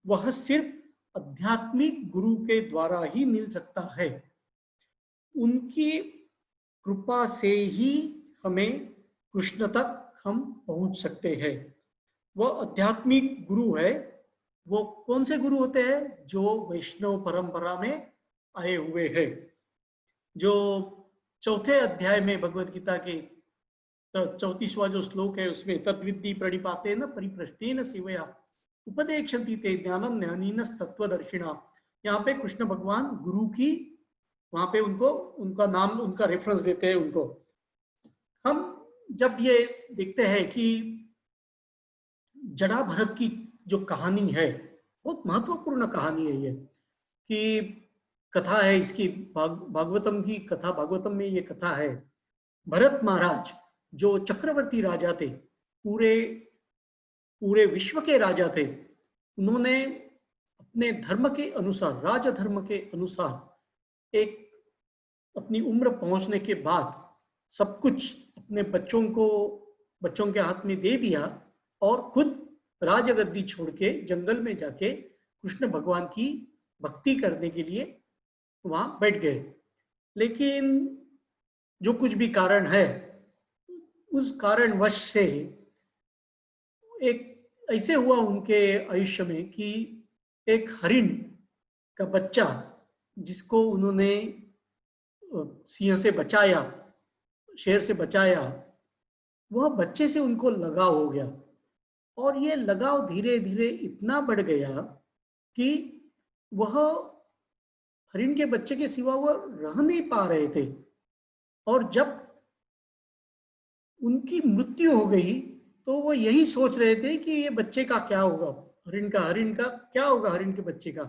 वह सिर्फ आध्यात्मिक गुरु के द्वारा ही मिल सकता है। उनकी कृपा से ही हमें कृष्ण तक हम पहुंच सकते हैं। वह आध्यात्मिक गुरु है। वो कौन से गुरु होते हैं? जो वैष्णव परंपरा में आए हुए हैं। जो 4थे अध्याय में भगवत गीता के 34वां जो श्लोक है उसमें तद्विद्धि प्रणिपाते न परिप्रश्नेन सेवया उपदेक्षन्ति ते ज्ञानम ज्ञानीन तत्वदर्शिना, यहाँ पे कृष्ण भगवान गुरु की वहां पे उनका नाम उनका रेफरेंस देते हैं उनको। हम जब ये देखते हैं कि जड़ा भरत की जो कहानी है बहुत महत्वपूर्ण कहानी है ये, कि कथा है इसकी भागवतम की कथा, भागवतम में ये कथा है। भरत महाराज जो चक्रवर्ती राजा थे, पूरे विश्व के राजा थे, उन्होंने अपने धर्म के अनुसार, राजधर्म के अनुसार एक अपनी उम्र पहुंचने के बाद सब कुछ अपने बच्चों के हाथ में दे दिया और खुद राजगद्दी छोड़ के जंगल में जाके कृष्ण भगवान की भक्ति करने के लिए वहां बैठ गए। लेकिन जो कुछ भी कारण है, उस कारणवश से एक ऐसे हुआ उनके आयुष्य में कि एक हरिण का बच्चा, जिसको उन्होंने सिंह से बचाया, शेर से बचाया, वह बच्चे से उनको लगाव हो गया। और ये लगाव धीरे धीरे इतना बढ़ गया कि वह हरिण के बच्चे के सिवा वह रह नहीं पा रहे थे। और जब उनकी मृत्यु हो गई तो वो यही सोच रहे थे कि ये बच्चे का क्या होगा, हरिण का क्या होगा, हरिण के बच्चे का।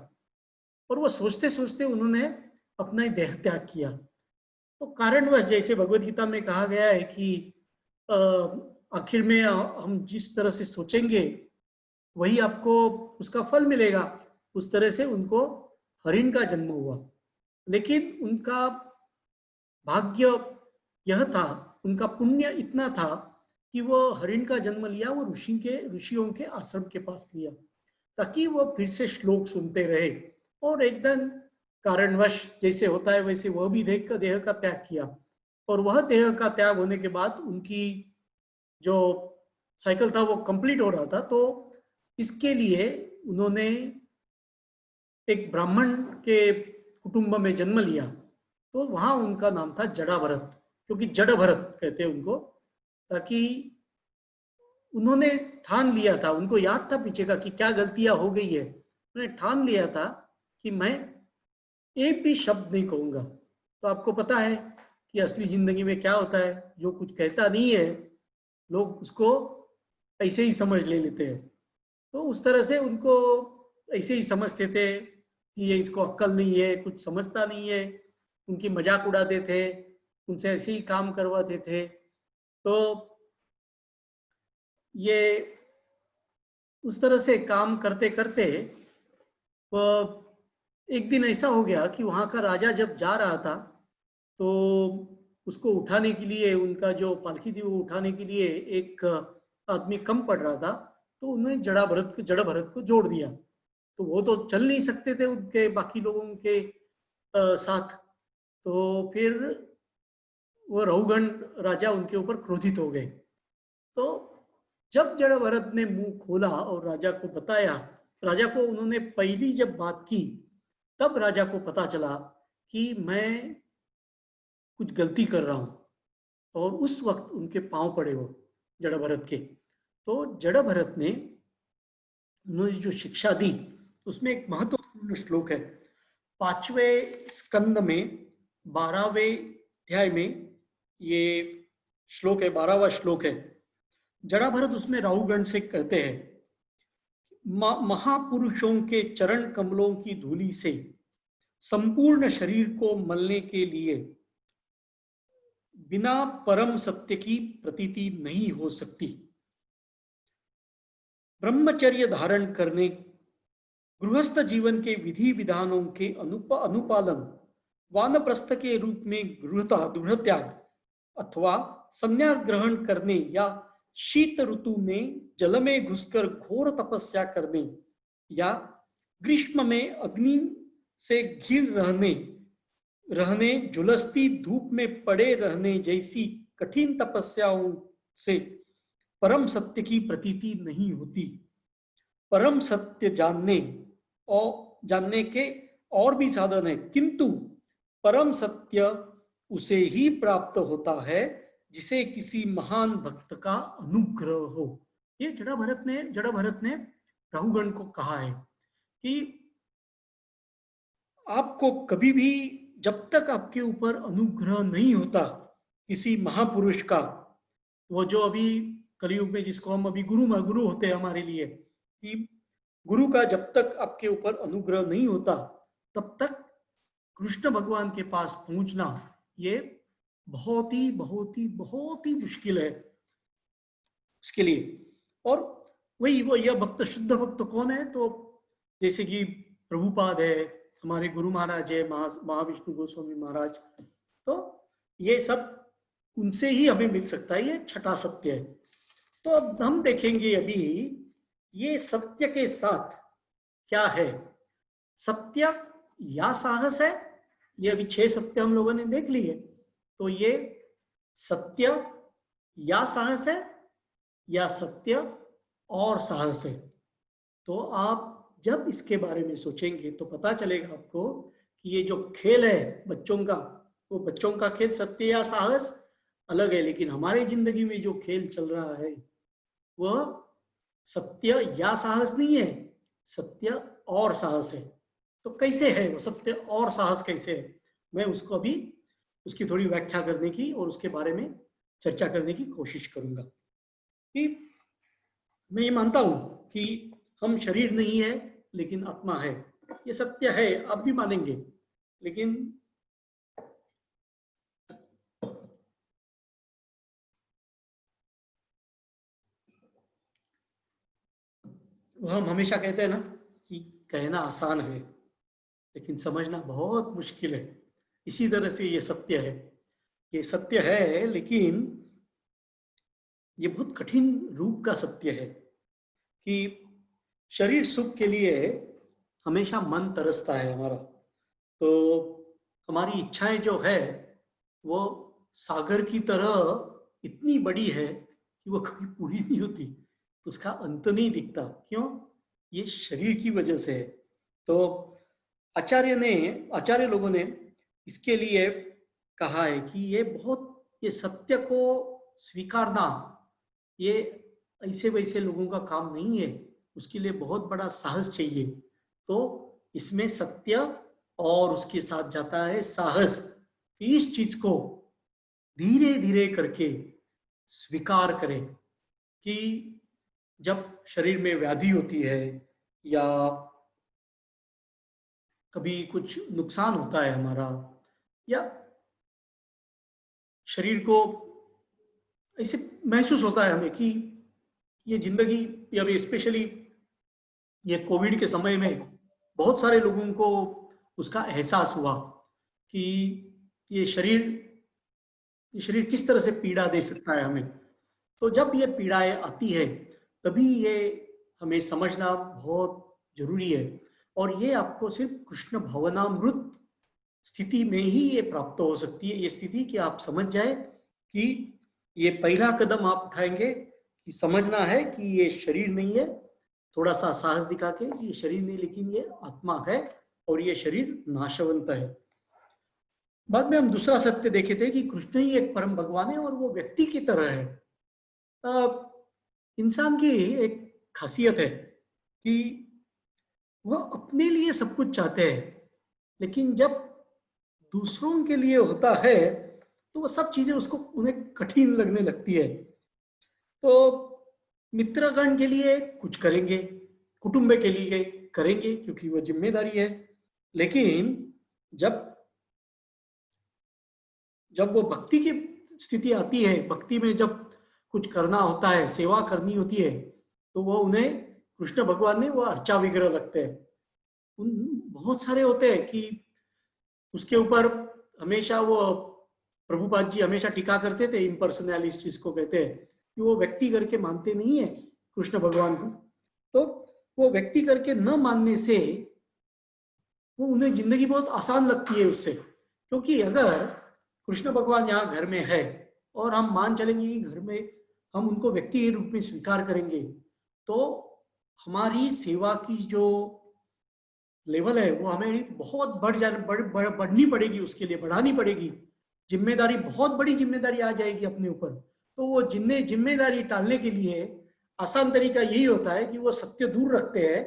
और वो सोचते सोचते उन्होंने अपना ही देह त्याग किया। तो कारणवश, जैसे भगवत गीता में कहा गया है कि आखिर में हम जिस तरह से सोचेंगे वही आपको उसका फल मिलेगा, उस तरह से उनको हरिण का जन्म हुआ। लेकिन उनका भाग्य यह था, उनका पुण्य इतना था कि वो हरिण का जन्म लिया, वो ऋषियों के आश्रम के पास लिया, ताकि वो फिर से श्लोक सुनते रहे। और एकदम कारणवश जैसे होता है वैसे वह भी देह का त्याग किया। और वह देह का त्याग होने के बाद उनकी जो साइकिल था वो कंप्लीट हो रहा था। तो इसके लिए उन्होंने एक ब्राह्मण के कुटुंब में जन्म लिया। तो वहां उनका नाम था जड़ा भरत, क्योंकि जड़ भरत कहते हैं उनको, ताकि उन्होंने ठान लिया था, उनको याद था पीछे का कि क्या गलतियां हो गई है। उन्होंने ठान लिया था कि मैं एक भी शब्द नहीं कहूंगा। तो आपको पता है कि असली जिंदगी में क्या होता है, जो कुछ कहता नहीं है लोग उसको ऐसे ही समझ लेते हैं। तो उस तरह से उनको ऐसे ही समझते थे कि ये इसको अक्ल नहीं है, कुछ समझता नहीं है। उनकी मजाक उड़ाते थे, उनसे ऐसे ही काम करवाते थे। तो ये उस तरह से काम करते करते वो एक दिन ऐसा हो गया कि वहाँ का राजा जब जा रहा था तो उसको उठाने के लिए, उनका जो पालकी थी वो उठाने के लिए एक आदमी कम पड़ रहा था। तो उन्होंने जड़ भरत को जोड़ दिया। तो वो तो चल नहीं सकते थे उनके बाकी लोगों के साथ। तो फिर वो रहुगण राजा उनके ऊपर क्रोधित हो गए। तो जब जड़ भरत ने मुंह खोला और राजा को बताया, राजा को उन्होंने पहली जब बात की, तब राजा को पता चला कि मैं कुछ गलती कर रहा हूं। और उस वक्त उनके पांव पड़े वो जड़ भरत के। तो जड़ भरत ने उन्होंने जो शिक्षा दी उसमें एक महत्वपूर्ण श्लोक है। 5वें स्कंद में 12वें अध्याय में ये श्लोक है, 12वां श्लोक है। जड़ा भरत उसमें राहुगण से कहते हैं, महापुरुषों के चरण कमलों की धूलि से संपूर्ण शरीर को मलने के लिए बिना परम सत्य की प्रतीति नहीं हो सकती। ब्रह्मचर्य धारण करने, गृहस्थ जीवन के विधि विधानों के अनुपालन, वानप्रस्थ के रूप में दृढ़ त्याग अथवा संन्यास ग्रहण करने, या शीत ऋतु में जल में घुसकर घोर तपस्या करने, या ग्रीष्म में अग्नि से घिर रहने झुलसती धूप में पड़े रहने जैसी कठिन तपस्याओं से परम सत्य की प्रतीति नहीं होती। परम सत्य जानने के और भी साधन है, किंतु परम सत्य उसे ही प्राप्त होता है जिसे किसी महान भक्त का अनुग्रह हो। ये जड़ा भरत ने रहुगण को कहा है कि आपको कभी भी, जब तक आपके ऊपर अनुग्रह नहीं होता किसी महापुरुष का, वो जो अभी कलयुग में जिसको हम अभी गुरु होते हैं हमारे लिए, कि गुरु का जब तक आपके ऊपर अनुग्रह नहीं होता तब तक कृष्ण भगवान के पास पहुंचना ये बहुत ही बहुत ही बहुत ही मुश्किल है उसके लिए। और वही वो यह भक्त, शुद्ध भक्त कौन है? तो जैसे कि प्रभुपाद है, हमारे गुरु महाराज है, महाविष्णु गोस्वामी महाराज, तो ये सब उनसे ही हमें मिल सकता है। ये छठा सत्य है। तो अब हम देखेंगे अभी ये सत्य के साथ क्या है? सत्य या साहस है। ये अभी 6 सत्य हम लोगों ने देख लिए। तो ये सत्य या साहस है या सत्य और साहस है। तो आप जब इसके बारे में सोचेंगे तो पता चलेगा आपको कि ये जो खेल है बच्चों का, वो बच्चों का खेल सत्य या साहस अलग है, लेकिन हमारी जिंदगी में जो खेल चल रहा है वह सत्य या साहस नहीं है, सत्य और साहस है। तो कैसे है वो सत्य और साहस, कैसे है? मैं उसको अभी उसकी थोड़ी व्याख्या करने की और उसके बारे में चर्चा करने की कोशिश करूंगा। कि मैं ये मानता हूं कि हम शरीर नहीं है लेकिन आत्मा है। ये सत्य है, आप भी मानेंगे। लेकिन वह हम हमेशा कहते हैं ना कि कहना आसान है लेकिन समझना बहुत मुश्किल है। इसी तरह से ये सत्य है, ये सत्य है लेकिन ये बहुत कठिन रूप का सत्य है कि शरीर सुख के लिए हमेशा मन तरसता है हमारा। तो हमारी इच्छाएं जो है वो सागर की तरह इतनी बड़ी है कि वो कभी पूरी नहीं होती, उसका अंत नहीं दिखता। क्यों? ये शरीर की वजह से है। तो आचार्य लोगों ने इसके लिए कहा है कि ये सत्य को स्वीकारना ये ऐसे वैसे लोगों का काम नहीं है, उसके लिए बहुत बड़ा साहस चाहिए। तो इसमें सत्य और उसके साथ जाता है साहस कि इस चीज को धीरे धीरे करके स्वीकार करें कि जब शरीर में व्याधि होती है या कभी कुछ नुकसान होता है हमारा, या शरीर को ऐसे महसूस होता है हमें कि ये जिंदगी, या स्पेशली ये कोविड के समय में बहुत सारे लोगों को उसका एहसास हुआ कि ये शरीर ये शरीर किस तरह से पीड़ा दे सकता है हमें। तो जब ये पीड़ाएं आती है तभी ये हमें समझना बहुत जरूरी है। और ये आपको सिर्फ कृष्ण भावनामृत स्थिति में ही ये प्राप्त हो सकती है, ये स्थिति कि आप समझ जाए कि ये पहला कदम आप उठाएंगे कि समझना है कि ये शरीर नहीं है, थोड़ा सा साहस दिखा के ये शरीर नहीं लेकिन ये आत्मा है और ये शरीर नाशवंत है। बाद में हम दूसरा सत्य देखे थे कि कृष्ण ही एक परम भगवान है और वो व्यक्ति की तरह है। इंसान की एक खासियत है कि वह अपने लिए सब कुछ चाहते हैं, लेकिन जब दूसरों के लिए होता है तो वो सब चीजें उसको उन्हें कठिन लगने लगती है। तो मित्रगण के लिए कुछ करेंगे, कुटुंब के लिए करेंगे क्योंकि वो जिम्मेदारी है, लेकिन जब जब वो भक्ति की स्थिति आती है, भक्ति में जब कुछ करना होता है, सेवा करनी होती है, तो वो उन्हें कृष्ण भगवान ने वो अर्चा विग्रह लगते हैं। बहुत सारे होते हैं कि उसके ऊपर हमेशा वो प्रभुपाद जी हमेशा टीका करते थे, इम्पर्सनैलिस्ट जिसको कहते हैं, कि वो व्यक्ति करके मानते नहीं है कृष्ण भगवान को। तो वो व्यक्ति करके न मानने से वो उन्हें जिंदगी बहुत आसान लगती है उससे। क्योंकि अगर कृष्ण भगवान यहाँ घर में है और हम मान चलेंगे कि घर में हम उनको व्यक्ति के रूप में स्वीकार करेंगे, तो हमारी सेवा की जो लेवल है वो हमें बहुत बढ़नी पड़ेगी, उसके लिए बढ़ानी पड़ेगी। जिम्मेदारी, बहुत बड़ी जिम्मेदारी आ जाएगी अपने ऊपर। तो वो जिम्मेदारी टालने के लिए आसान तरीका यही होता है कि वो सत्य दूर रखते हैं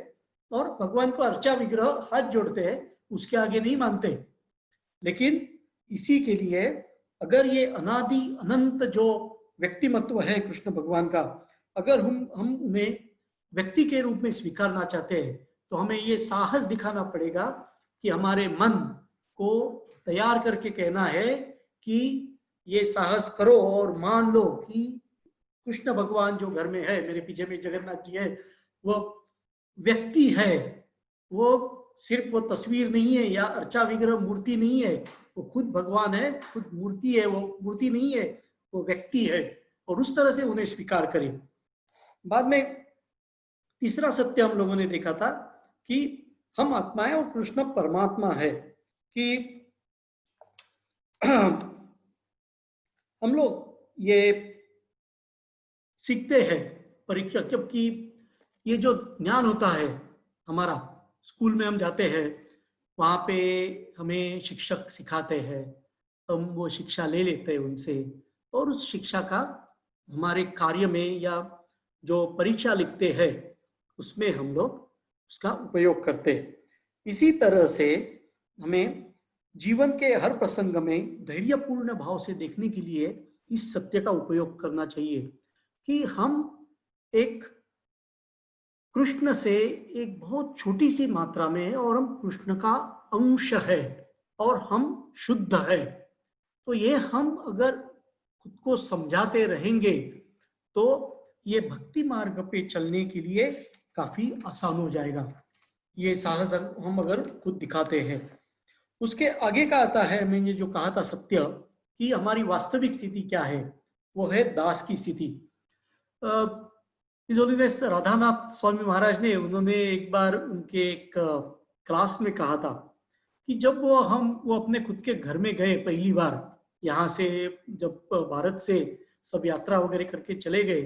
और भगवान को अर्चा विग्रह हाथ जोड़ते हैं, उसके आगे नहीं मानते। लेकिन इसी के लिए अगर ये अनादि अनंत जो व्यक्तिमत्व है कृष्ण भगवान का, अगर हम उन्हें व्यक्ति के रूप में स्वीकारना चाहते हैं तो हमें ये साहस दिखाना पड़ेगा कि हमारे मन को तैयार करके कहना है कि ये साहस करो और मान लो कि कृष्ण भगवान जो घर में है, मेरे पीछे में जगन्नाथ जी है, वो व्यक्ति है। वो सिर्फ वो तस्वीर नहीं है या अर्चा विग्रह मूर्ति नहीं है, वो खुद भगवान है, खुद मूर्ति है, वो मूर्ति नहीं है, वो व्यक्ति है। और उस तरह से उन्हें स्वीकार करें। बाद में तीसरा सत्य हम लोगों ने देखा था कि हम आत्माएं और कृष्ण परमात्मा है, कि हम लोग ये सीखते हैं परीक्षा, जबकि ये जो ज्ञान होता है हमारा, स्कूल में हम जाते हैं, वहाँ पे हमें शिक्षक सिखाते हैं, हम वो शिक्षा ले लेते हैं उनसे, और उस शिक्षा का हमारे कार्य में या जो परीक्षा लिखते हैं उसमें हम लोग उसका उपयोग करते हैं। इसी तरह से हमें जीवन के हर प्रसंग में धैर्यपूर्ण भाव से देखने के लिए इस सत्य का उपयोग करना चाहिए कि हम एक कृष्ण से एक बहुत छोटी सी मात्रा में हैं और हम कृष्ण का अंश है और हम शुद्ध है। तो ये हम अगर खुद को समझाते रहेंगे तो ये भक्ति मार्ग पे चलने के लिए काफी आसान हो जाएगा, ये साहस हम अगर खुद दिखाते हैं। उसके आगे का आता है, मैंने जो कहा था सत्य, कि हमारी वास्तविक स्थिति क्या है, वो है दास की स्थिति। इस होलीनेस राधानाथ स्वामी महाराज ने, उन्होंने एक बार उनके एक क्लास में कहा था कि जब वो अपने खुद के घर में गए पहली बार, यहाँ से जब भारत से सब यात्रा वगैरह करके चले गए,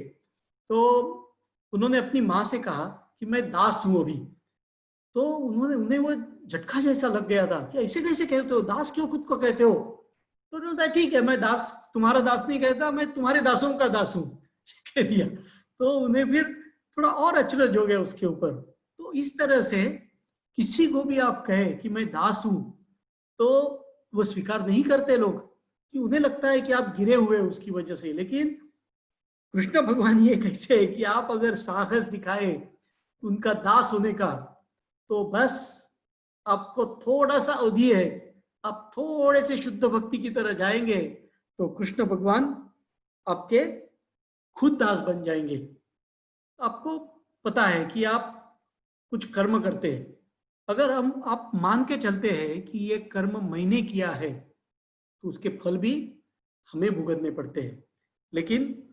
तो उन्होंने अपनी माँ से कहा कि मैं दास हूँ अभी। तो उन्हें वो झटका जैसा लग गया था कि ऐसे कैसे कहते हो, दास क्यों खुद को कहते हो। तो उन्होंने बताया ठीक है, मैं दास, तुम्हारा दास नहीं कहता, मैं तुम्हारे दासों का दास हूँ कह दिया। तो उन्हें फिर थोड़ा और अचरज हो गया उसके ऊपर। तो इस तरह से किसी को भी आप कहे कि मैं दास हूं तो वो स्वीकार नहीं करते लोग, कि उन्हें लगता है कि आप गिरे हुए उसकी वजह से। लेकिन कृष्ण भगवान ये कैसे है कि आप अगर साहस दिखाए उनका दास होने का, तो बस आपको थोड़ा सा अवधि है, आप थोड़े से शुद्ध भक्ति की तरह जाएंगे तो कृष्ण भगवान आपके खुद दास बन जाएंगे। आपको पता है कि आप कुछ कर्म करते हैं, अगर हम आप मान के चलते हैं कि ये कर्म मैंने किया है तो उसके फल भी हमें भुगतने पड़ते हैं। लेकिन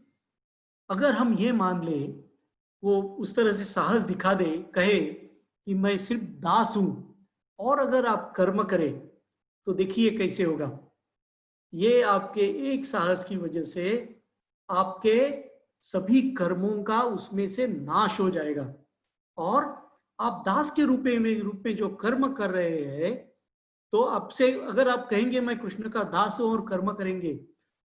अगर हम ये मान ले, वो उस तरह से साहस दिखा दे, कहे कि मैं सिर्फ दास हूं, और अगर आप कर्म करें तो देखिए कैसे होगा। ये आपके एक साहस की वजह से आपके सभी कर्मों का उसमें से नाश हो जाएगा, और आप दास के रूप में जो कर्म कर रहे हैं, तो आपसे अगर आप कहेंगे मैं कृष्ण का दास हूं और कर्म करेंगे,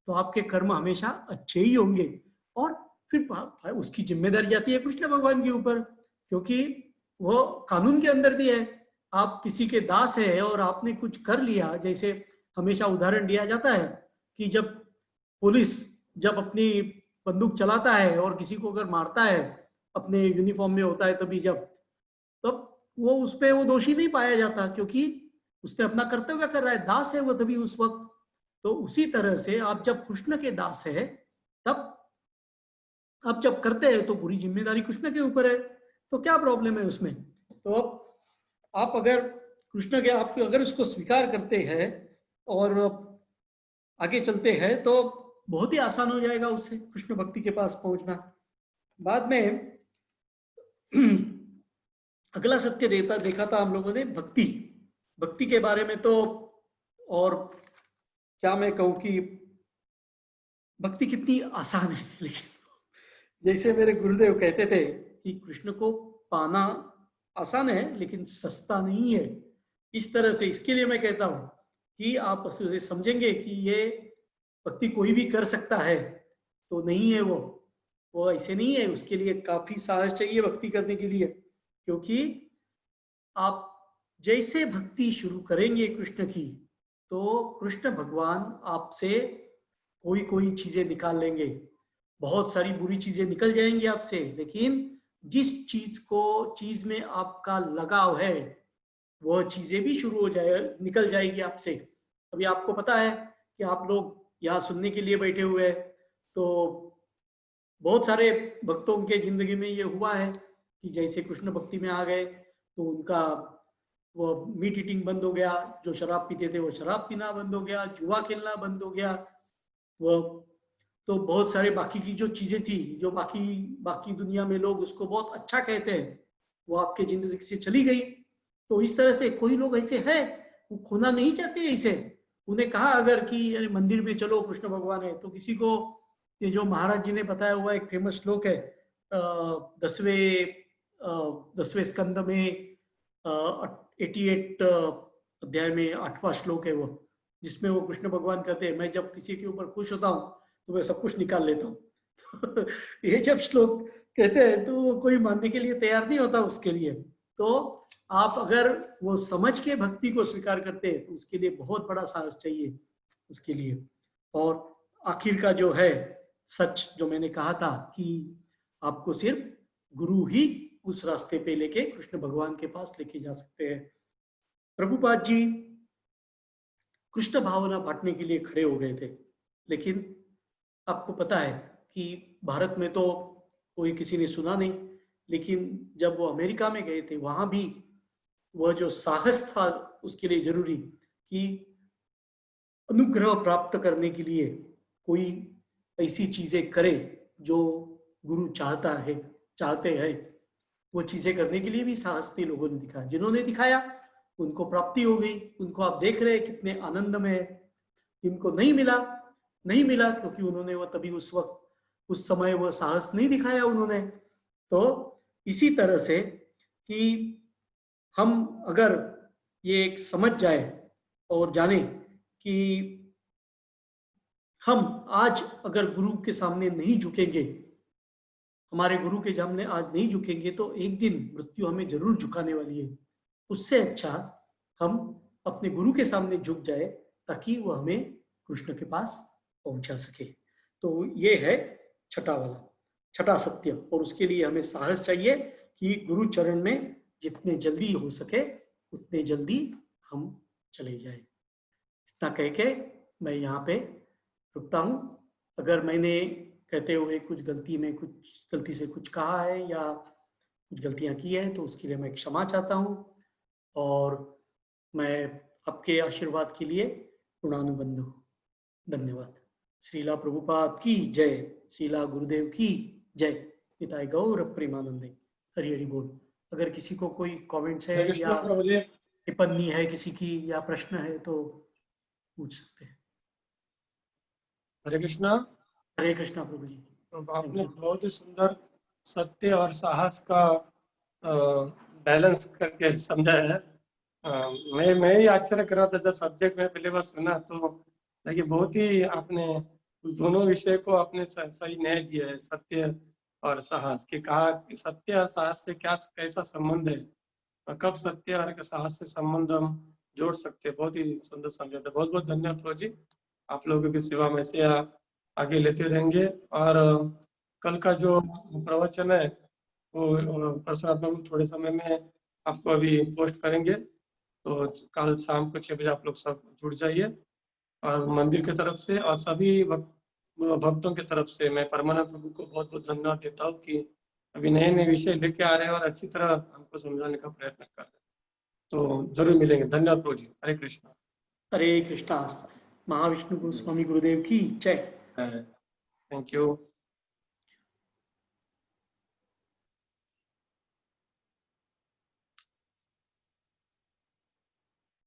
तो आपके कर्म हमेशा अच्छे ही होंगे। और फिर उसकी जिम्मेदारी जाती है कृष्ण भगवान के ऊपर, क्योंकि वो कानून के अंदर भी है। आप किसी के दास है और आपने कुछ कर लिया, जैसे हमेशा उदाहरण दिया जाता है कि जब पुलिस जब अपनी बंदूक चलाता है और किसी को अगर मारता है, अपने यूनिफॉर्म में होता है तभी, जब तब वो उस पर वो दोषी नहीं पाया जाता, क्योंकि उसने अपना कर्तव्य कर रहा है, दास है वो तभी उस वक्त। तो उसी तरह से आप जब कृष्ण के दास है, तब आप जब करते हैं तो पूरी जिम्मेदारी कृष्ण के ऊपर है, तो क्या प्रॉब्लम है उसमें। तो अब आप अगर कृष्ण के, आप अगर उसको स्वीकार करते हैं और आगे चलते हैं, तो बहुत ही आसान हो जाएगा उससे कृष्ण भक्ति के पास पहुंचना। बाद में अगला सत्य देखा था हम लोगों ने, भक्ति। भक्ति के बारे में तो और क्या मैं कहूं कि भक्ति कितनी आसान है, लेकिन जैसे मेरे गुरुदेव कहते थे कि कृष्ण को पाना आसान है लेकिन सस्ता नहीं है। इस तरह से इसके लिए मैं कहता हूं कि आप उसे समझेंगे कि ये भक्ति कोई भी कर सकता है, तो नहीं है वो ऐसे नहीं है। उसके लिए काफी साहस चाहिए भक्ति करने के लिए, क्योंकि आप जैसे भक्ति शुरू करेंगे कृष्ण की, तो कृष्ण भगवान आपसे कोई कोई चीजें निकाल लेंगे, बहुत सारी बुरी चीजें निकल जाएंगी आपसे, लेकिन जिस चीज में आपका लगाव है, वह चीजें भी शुरू हो जाए निकल जाएगी आपसे। अभी आपको पता है कि आप लोग यहाँ सुनने के लिए बैठे हुए हैं, तो बहुत सारे भक्तों के जिंदगी में ये हुआ है कि जैसे कृष्ण भक्ति में आ गए तो उनका वो मीट ईटिंग बंद हो गया, जो शराब पीते थे वो शराब पीना बंद हो गया, जुआ खेलना बंद हो गया, वो तो बहुत सारे बाकी की जो चीजें थी, जो बाकी दुनिया में लोग उसको बहुत अच्छा कहते हैं, वो आपके जिंदगी से चली गई। तो इस तरह से कोई लोग ऐसे हैं, वो खोना नहीं चाहते इसे। उन्हें कहा अगर कि अरे मंदिर में चलो कृष्ण भगवान है, तो किसी को ये जो महाराज जी ने बताया हुआ एक फेमस श्लोक है 10वें स्कंद में 88 अध्याय में 8वां श्लोक है वो, जिसमें वो कृष्ण भगवान कहते हैं मैं जब किसी के ऊपर खुश होता हूँ तो मैं सब कुछ निकाल लेता हूँ। ये जब श्लोक कहते हैं तो कोई मानने के लिए तैयार नहीं होता उसके लिए। तो आप अगर वो समझ के भक्ति को स्वीकार करते हैं तो उसके लिए बहुत बड़ा साहस चाहिए उसके लिए। और आखिर का जो है सच जो मैंने कहा था कि आपको सिर्फ गुरु ही उस रास्ते पे लेके कृष्ण भगवान के पास लेके जा सकते हैं। प्रभुपाद जी कृष्ण भावना बांटने के लिए खड़े हो गए थे, लेकिन आपको पता है कि भारत में तो कोई किसी ने सुना नहीं, लेकिन जब वो अमेरिका में गए थे वहां भी वह जो साहस था उसके लिए जरूरी कि अनुग्रह प्राप्त करने के लिए कोई ऐसी चीजें करे जो गुरु चाहते हैं, वो चीजें करने के लिए भी साहस थे लोगों ने दिखाया। जिन्होंने दिखाया उनको प्राप्ति हो गई, उनको आप देख रहे हैं कितने आनंद में है। जिनको नहीं मिला क्योंकि उन्होंने वो तभी उस समय वो साहस नहीं दिखाया उन्होंने। तो इसी तरह से कि हम अगर ये एक समझ जाए और जाने कि हम आज अगर गुरु के सामने नहीं झुकेंगे, हमारे गुरु के सामने आज नहीं झुकेंगे तो एक दिन मृत्यु हमें जरूर झुकाने वाली है। उससे अच्छा हम अपने गुरु के सामने झुक जाए ताकि वो हमें कृष्ण के पास पहुंचा सके। तो ये है छठा सत्य, और उसके लिए हमें साहस चाहिए कि गुरु चरण में जितने जल्दी हो सके उतने जल्दी हम चले जाए। इतना कह के मैं यहाँ पे रुकता हूँ। अगर मैंने कहते हुए कुछ गलती से कुछ कहा है या कुछ गलतियां की है तो उसके लिए मैं क्षमा चाहता हूँ, और मैं आपके आशीर्वाद के लिए ऋणानुबंध हूँ। धन्यवाद। श्रीला प्रभुपाद की जय, श्रीला गुरुदेव की जय, पिताय गौर प्रेमानंदे। हरि हरि बोल। अगर किसी को कोई कमेंट्स है या टिप्पणी है किसी की या प्रश्न है तो पूछ सकते हैं। हरे कृष्णा। हरे कृष्णा प्रभु जी। आपने बहुत ही सुंदर सत्य और साहस का बैलेंस करके समझाया है। मैं ही आश्चर्य कर रहा था जब सब्जेक्ट में पहली बार सुना, तो देखिए बहुत ही आपने उस दोनों विषय को आपने सही न्याय दिया है, सत्य और साहस के। कहा कि सत्य और साहस से कैसा संबंध है, कब सत्य और साहस से संबंध हम जोड़ सकते हैं। बहुत ही सुंदर समझाते। बहुत बहुत धन्यवाद प्रभु जी। आप लोगों की सेवा में से आगे लेते रहेंगे। और कल का जो प्रवचन है वो प्रसाद थोड़े समय में आपको अभी पोस्ट करेंगे, तो कल शाम को 6 बजे आप लोग सब जुड़ जाइए। और मंदिर की तरफ से और सभी भक्तों की तरफ से मैं परमानंद प्रभु को बहुत बहुत धन्यवाद देता हूँ कि अभी नए नए विषय लेके आ रहे हैं और अच्छी तरह हमको समझाने का प्रयत्न कर रहे हैं। तो जरूर मिलेंगे। धन्यवाद प्रभु जी। हरे कृष्णा। हरे कृष्णा। महाविष्णु गोस्वामी गुरुदेव की जय। Thank you.